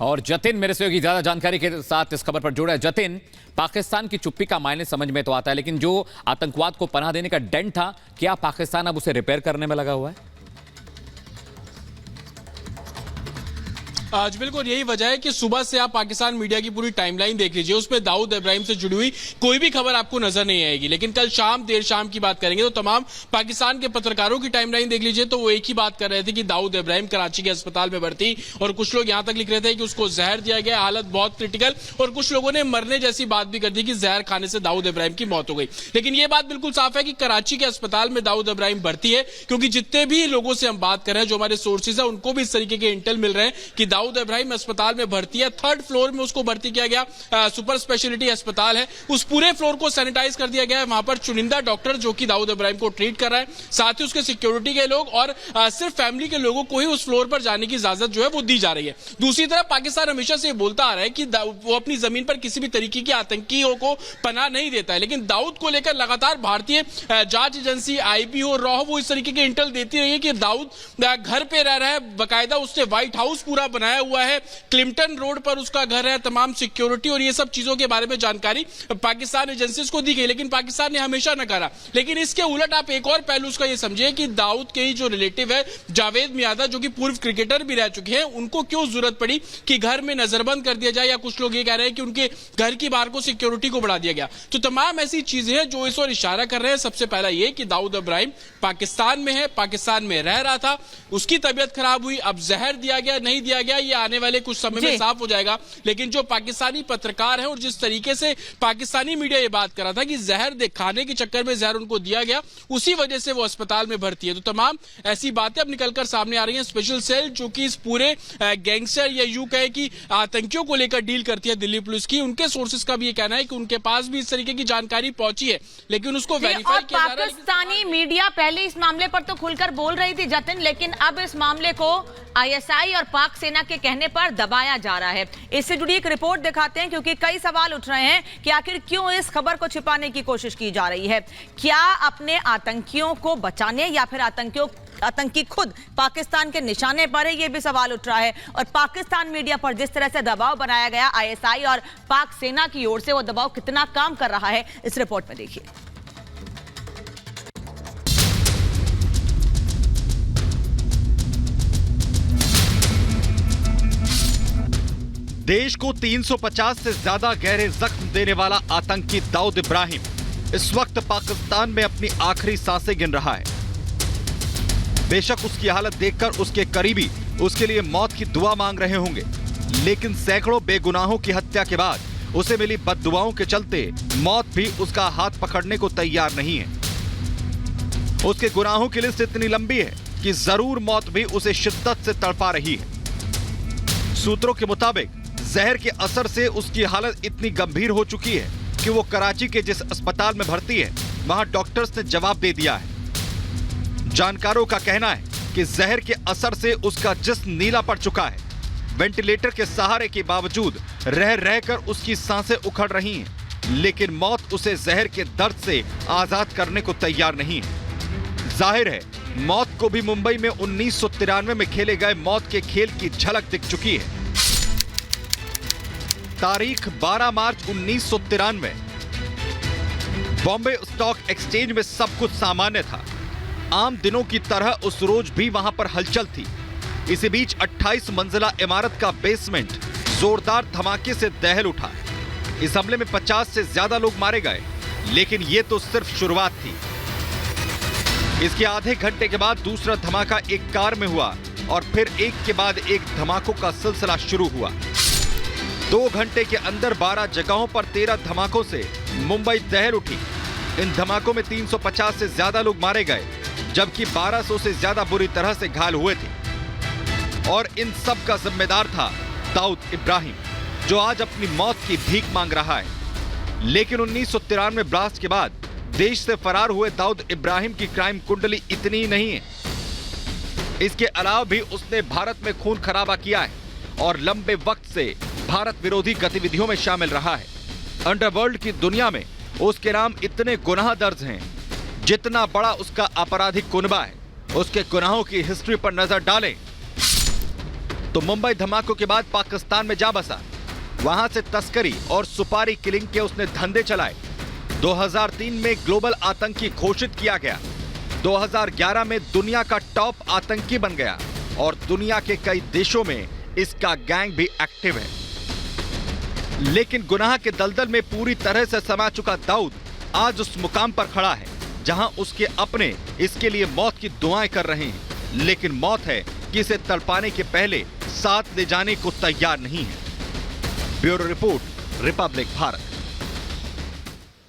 और जतिन मेरे सहयोगी ज्यादा जानकारी के साथ इस खबर पर जुड़ा है। जतिन, पाकिस्तान की चुप्पी का मायने समझ में तो आता है, लेकिन जो आतंकवाद को पनाह देने का डेंट था, क्या पाकिस्तान अब उसे रिपेयर करने में लगा हुआ है? आज बिल्कुल यही वजह है कि सुबह से आप पाकिस्तान मीडिया की पूरी टाइमलाइन देख लीजिए, उसमें दाऊद इब्राहिम से जुड़ी हुई कोई भी खबर आपको नजर नहीं आएगी। लेकिन कल शाम देर शाम की बात करेंगे तो तमाम पाकिस्तान के पत्रकारों की टाइमलाइन देख लीजिए तो वो एक ही बात कर रहे थे कि दाऊद इब्राहिम कराची के अस्पताल में भर्ती, और कुछ लोग यहां तक लिख रहे थे कि उसको जहर दिया गया, हालत बहुत क्रिटिकल, और कुछ लोगों ने मरने जैसी बात भी कर दी कि जहर खाने से दाऊद इब्राहिम की मौत हो गई। लेकिन यह बात बिल्कुल साफ है कि कराची के अस्पताल में दाऊद इब्राहिम भर्ती है, क्योंकि जितने भी लोगों से हम बात कर रहे हैं, जो हमारे सोर्सेज है, उनको भी इस तरीके के इंटेल मिल रहे हैं कि दाऊद इब्राहिम अस्पताल में भर्ती है। 3rd फ्लोर में उसको भर्ती किया गया। सुपर स्पेशलिटी अस्पताल है, उस पूरे फ्लोर को सैनिटाइज कर दिया गया है। वहां पर चुनिंदा डॉक्टर जो कि दाऊद इब्राहिम को ट्रीट कर रहा है, साथ ही उसके सिक्योरिटी के लोग और सिर्फ फैमिली के लोगों को ही उस फ्लोर पर जाने की इजाजत जो है वो दी जा रही है। दूसरी तरफ पाकिस्तान हमेशा से बोलता आ रहा है कि वो अपनी जमीन पर किसी भी तरीके की आतंकियों को पनाह नहीं देता है, लेकिन दाऊद को लेकर लगातार भारतीय जांच एजेंसी, आईबी हो, रॉ, वो इस तरीके के इंटेल देती रही है कि दाऊद घर पे रह रहा है, बाकायदा उसने व्हाइट हाउस पूरा बनाया हुआ है, क्लिंटन रोड पर उसका घर है, तमाम सिक्योरिटी और ये सब चीजों के बारे में जानकारी पाकिस्तान एजेंसीज को दी गई, लेकिन पाकिस्तान ने हमेशा नकारा। लेकिन इसके उलट आप एक और पहलू उसका ये समझिए कि दाऊद के ही जो रिलेटिव है जावेद मियादा, जो कि पूर्व क्रिकेटर भी रह चुके हैं, उनको क्यों जरूरत पड़ी कि घर में नजरबंद कर दिया जाए, या कुछ लोग ये कह रहे हैं कि उनके घर की बाहर को सिक्योरिटी को बढ़ा दिया गया। तो तमाम ऐसी चीजें हैं जो इस ओर इशारा कर रहे हैं। सबसे पहला ये कि दाऊद इब्राहिम पाकिस्तान में है, पाकिस्तान में रह रहा था, उसकी तबीयत खराब हुई, अब जहर दिया गया नहीं दिया गया ये आने वाले कुछ समय में साफ हो जाएगा। लेकिन जो पाकिस्तानी पत्रकार है और जिस तरीके से पाकिस्तानी मीडिया ये बात कर रहा था कि जहर खाने के चक्कर में जहर उनको दिया गया, उसी वजह से वो अस्पताल में भर्ती है। तो तमाम ऐसी बातें अब निकलकर सामने आ रही हैं। स्पेशल सेल जो कि इस पूरे गैंगस्टर या यूं कहे कि आतंकियों को लेकर डील करती है दिल्ली पुलिस की, उनके सोर्सेज का भी ये कहना है कि उनके पास भी इस तरीके की जानकारी पहुंची है, लेकिन उसको वेरीफाई किया जा रहा है। पाकिस्तानी मीडिया पहले इस मामले पर तो खुलकर बोल रही थी जतिन, लेकिन अब इस मामले को आईएसआई और पाक सेना के कहने पर दबाया जा रहा है। इससे जुड़ी एक रिपोर्ट दिखाते हैं, क्योंकि कई सवाल उठ रहे हैं कि आखिर क्यों इस खबर को छिपाने की कोशिश की जा रही है। क्या अपने आतंकियों को बचाने या फिर आतंकी खुद पाकिस्तान के निशाने पर है, यह भी सवाल उठ रहा है। और पाकिस्तान मीडिया पर जिस तरह से दबाव बनाया गया आईएसआई और पाक सेना की ओर से, वो दबाव कितना काम कर रहा है इस रिपोर्ट में देखिए। देश को 350 से ज्यादा गहरे जख्म देने वाला आतंकी दाऊद इब्राहिम इस वक्त पाकिस्तान में अपनी आखिरी सांसें गिन रहा है। बेशक उसकी हालत देखकर उसके करीबी उसके लिए मौत की दुआ मांग रहे होंगे, लेकिन सैकड़ों बेगुनाहों की हत्या के बाद उसे मिली बद्दुआओं के चलते मौत भी उसका हाथ पकड़ने को तैयार नहीं है। उसके गुनाहों की लिस्ट इतनी लंबी है कि जरूर मौत भी उसे शिद्दत से तड़पा रही है। सूत्रों के मुताबिक जहर के असर से उसकी हालत इतनी गंभीर हो चुकी है कि वो कराची के जिस अस्पताल में भर्ती है, वहां डॉक्टर्स ने जवाब दे दिया है। जानकारों का कहना है कि जहर के असर से उसका जिस्म नीला पड़ चुका है। वेंटिलेटर के सहारे के बावजूद रह रहकर उसकी सांसें उखड़ रही हैं, लेकिन मौत उसे जहर के दर्द से आजाद करने को तैयार नहीं है। जाहिर है मौत को भी मुंबई में 1993 में खेले गए मौत के खेल की झलक दिख चुकी है। तारीख 12 मार्च 1993। बॉम्बे स्टॉक एक्सचेंज में सब कुछ सामान्य था। आम दिनों की तरह उस रोज भी वहां पर हलचल थी। इसी बीच 28 मंजिला इमारत का बेसमेंट जोरदार धमाके से दहल उठा। इस हमले में 50 से ज्यादा लोग मारे गए, लेकिन यह तो सिर्फ शुरुआत थी। इसके आधे घंटे के बाद दूसरा धमाका एक कार में हुआ और फिर एक के बाद एक धमाकों का सिलसिला शुरू हुआ। 2 घंटे के अंदर 12 जगहों पर 13 धमाकों से मुंबई दहल उठी। इन धमाकों में 350 से ज्यादा लोग मारे गए, जबकि 1200 से ज्यादा बुरी तरह से घायल हुए थे। और इन सब का जिम्मेदार था दाऊद इब्राहिम, जो आज अपनी मौत की भीख मांग रहा है। लेकिन 1993 ब्लास्ट के बाद देश से फरार हुए दाऊद इब्राहिम की क्राइम कुंडली इतनी ही नहीं है। इसके अलावा भी उसने भारत में खून खराबा किया है और लंबे वक्त से भारत विरोधी गतिविधियों में शामिल रहा है। अंडरवर्ल्ड की दुनिया में उसके नाम इतने गुनाह दर्ज हैं, जितना बड़ा उसका आपराधिक कुनबा है। उसके गुनाहों की हिस्ट्री पर नजर डालें तो मुंबई धमाकों के बाद पाकिस्तान में जा बसा। वहां से तस्करी और सुपारी किलिंग के उसने धंधे चलाए। 2003 में ग्लोबल आतंकी घोषित किया गया। 2011 में दुनिया का टॉप आतंकी बन गया और दुनिया के कई देशों में इसका गैंग भी एक्टिव है। लेकिन गुनाह के दलदल में पूरी तरह से समा चुका दाऊद आज उस मुकाम पर खड़ा है जहां उसके अपने इसके लिए मौत की दुआएं कर रहे हैं, लेकिन मौत है कि इसे तड़पाने के पहले साथ ले जाने को तैयार नहीं है। Bureau report, Republic Bharat.